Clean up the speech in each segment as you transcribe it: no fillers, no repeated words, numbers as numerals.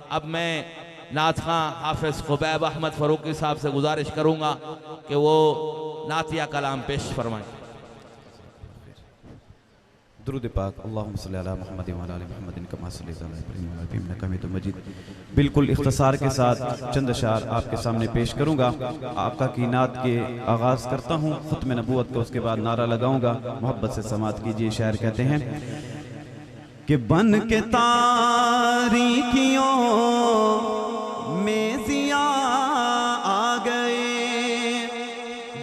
اب میں نعت خواں حافظ خبیب احمد فاروقی صاحب سے گزارش کروں گا کہ وہ نعتیہ کلام پیش فرمائیں۔ درود پاک اللہم صلی علی محمد وعلی آل محمد کما صلیت علی ابراہیم وعلی آل ابراہیم انک حمید مجید۔ بالکل اختصار کے ساتھ چند اشعار آپ کے سامنے پیش کروں گا۔ آقا کی نعت کے آغاز کرتا ہوں، ختم نبوت کا اس کے بعد نعرہ لگاؤں گا، محبت سے سماعت کیجئے۔ شاعر کہتے ہیں کہ بن کے تاریکیوں میں ضیاء آ گئے،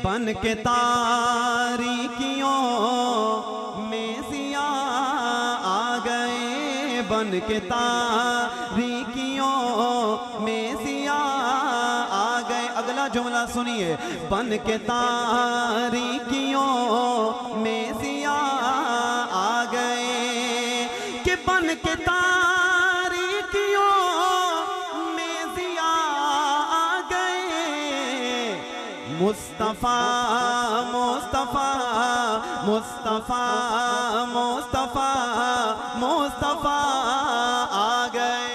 بن کے تاریکیوں میں ضیاء آ گئے، بن کے تاریکیوں میں ضیاء آ گئے۔ اگلا جملہ سنیے، بن کے تاریکیوں میں ضیاء آ گئے، کہ بن کے تاریکیوں میں ضیاء آ گئے۔ مصطفیٰ مصطفیٰ مصطفیٰ مصطفیٰ مصطفیٰ آ گئے۔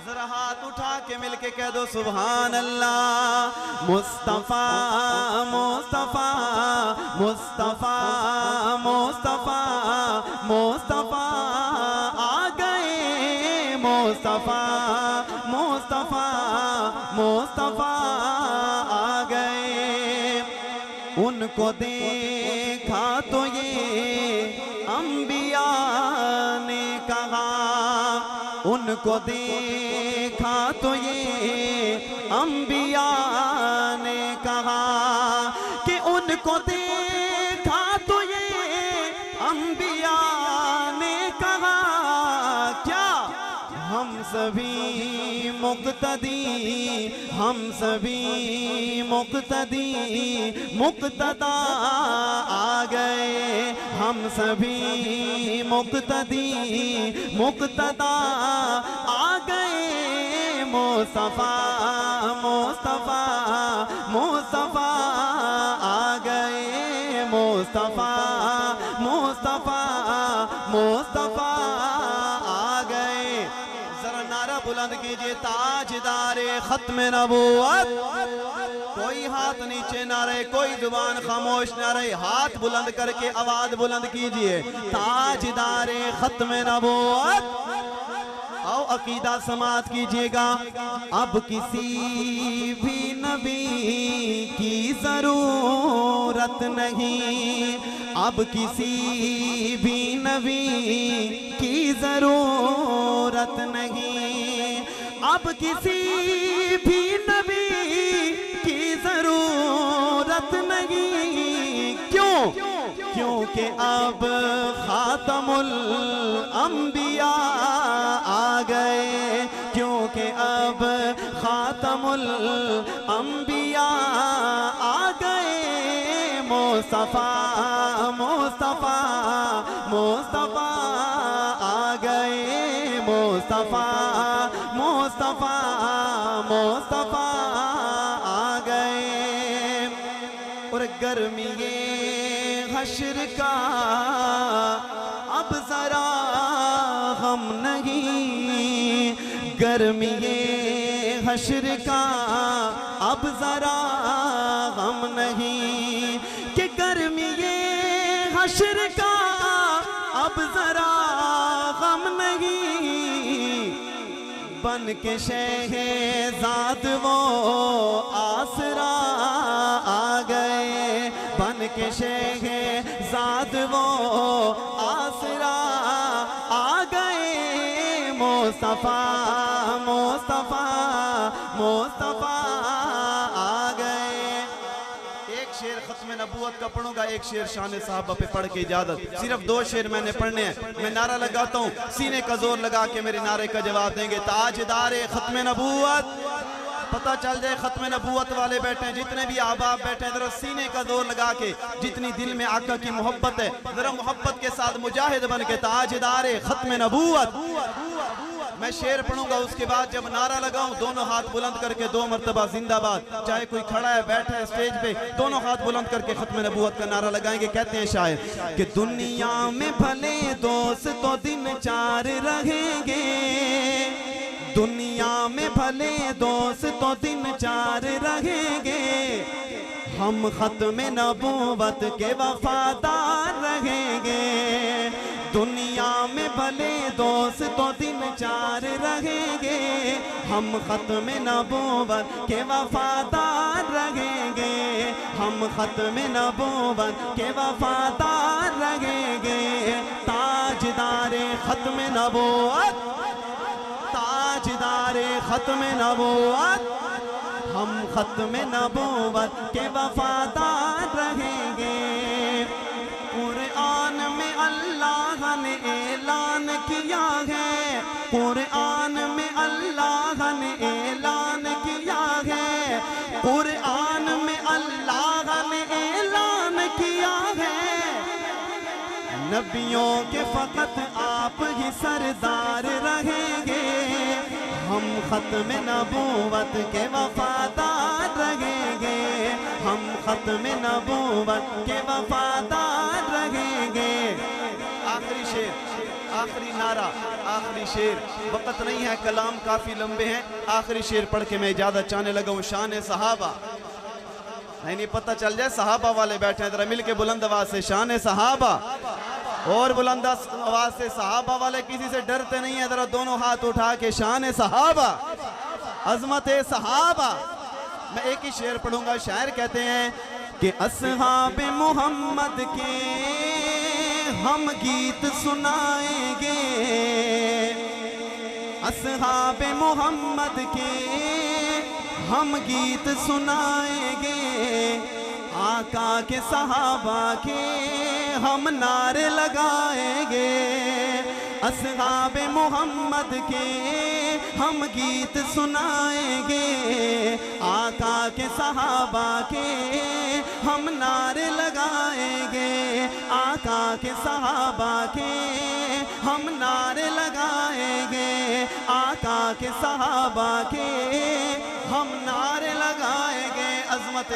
ذرا ہاتھ اٹھا کے مل کے کہہ دو سبحان اللہ۔ مصطفیٰ مصطفیٰ مصطفیٰ مصطفیٰ مصطفیٰ آ گئے، مصطفیٰ مصطفیٰ مصطفیٰ آ گئے۔ ان کو دیکھا تو یہ انبیاء نے کہا، ان کو دیکھا تو یہ انبیاء نے کہا، کہ ان کو دیکھا تو یہ انبیاء نے کہا، کیا ہم سبھی مقتدی، ہم سبھی مقتدی مقتدا آ گئے، ہم سبھی مقتدی مقتدا آ گئے۔ مصطفیٰ مصطفیٰ مصطفیٰ آ گئے، مصطفیٰ مصطفیٰ مصطفیٰ آ گئے۔ ذرا نعرہ بلند کیجئے، تاجدار ختم نبوت۔ کوئی ہاتھ نیچے نہ رہے، کوئی زبان خاموش نہ رہے، ہاتھ بلند کر کے آواز بلند کیجئے، تاجدار ختم نبوت۔ آؤ عقیدہ سماعت کیجئے گا۔ اب کسی بھی نبی کی ضرورت نہیں، اب کسی بھی نبی کی ضرورت نہیں، اب کسی بھی نبی کی ضرورت نہیں۔ کیوں؟ کیونکہ اب خاتم الانبیاء آ گئے، کیونکہ اب خاتم الانبیاء آ گئے۔ مصطفیٰ مصطفیٰ مصطفیٰ آ گئے، مصطفیٰ مصطفیٰ مصطفیٰ آ گئے۔ اور گرمی حشر کا اب ذرا غم نہیں، گرمی حشر کا اب ذرا غم نہیں، کہ گرمی حشر کا اب ذرا غم نہیں۔ بن کے شہزاد وہ آسرا آ گئے، بن کے شہزاد وہ آسرا آ گئے۔ مصطفیٰ مصطفیٰ مصطفیٰ آ گئے۔ ایک شعر ختم نبوت کا پڑھوں گا، ایک شعر شان صحابہ پہ پڑھ کے اجازت، صرف 2 شعر میں نے پڑھنے ہیں۔ میں نعرہ لگاتا ہوں، سینے کا زور لگا کے میرے نعرے کا جواب دیں گے۔ تاجدار ختم نبوت، پتہ چل جائے ختم نبوت والے بیٹھے ہیں، جتنے بھی احباب بیٹھے ہیں، ذرا سینے کا زور لگا کے، جتنی دل میں آقا کی محبت ہے، ذرا محبت کے ساتھ مجاہد بن کے تاجدار ختم نبوت۔ میں شعر پڑھوں گا، اس کے بعد جب نعرہ لگاؤں دونوں ہاتھ بلند کر کے 2 مرتبہ زندہ باد، چاہے کوئی کھڑا ہے بیٹھا ہے سٹیج پہ، دونوں ہاتھ بلند کر کے ختم نبوت کا نعرہ لگائیں گے۔ کہتے ہیں شاعر کہ دنیا میں بھلے دوست تو دن 4 رہیں گے، دنیا میں بھلے دوست تو دن چار رہیں گے، ہم ختم نبوت کے وفادار رہیں گے۔ دنیا میں بھلے دوست تو دن چار رہیں گے، ہم ختم نبوت کے وفادار رہیں گے، ہم ختم نبوت کے وفادار رہیں گے۔ تاجدار ختم نبوت، تاجدار ختم نبوت، ہم ختم نبوت کے وفادار رہیں گے۔ قرآن میں اللہ نے اعلان کیا ہے، قرآن میں اللہ نے اعلان کیا ہے، قرآن میں اللہ نے اعلان کیا ہے، نبیوں کے فقط آپ ہی سردار رہیں گے، ہم ختم نبوت کے وفادار رہیں گے، ہم ختم نبوت کے وفادار رہیں گے۔ آخری شعر، آخری نعرہ، آخری شعر، وقت نہیں ہے، کلام کافی لمبے ہیں، آخری شعر پڑھ کے میں اجازت چاہنے لگا ہوں۔ شان صحابہ، نہیں پتہ چل جائے صحابہ والے بیٹھے ہیں، ذرا مل کے بلند آواز سے شان صحابہ، اور بلند آواز سے صحابہ والے کسی سے ڈرتے نہیں ہیں، ذرا دونوں ہاتھ اٹھا کے شان صحابہ، عظمت صحابہ۔ میں ایک ہی شعر پڑھوں گا، شاعر کہتے ہیں کہ اصحاب محمد کے ہم گیت سنائیں گے، اصحاب محمد کے ہم گیت سنائیں گے، آقا کے صحابہ کے ہم نعرے لگائیں گے، اصحاب محمد کے ہم گیت سنائیں گے، آقا کے صحابہ کے ہم نعرے لگائیں گے، آقا کے صحابہ کے ہم نعرے لگائیں گے، آقا کے صحابہ کے ہم نعرے لگائیں گے۔ عظمت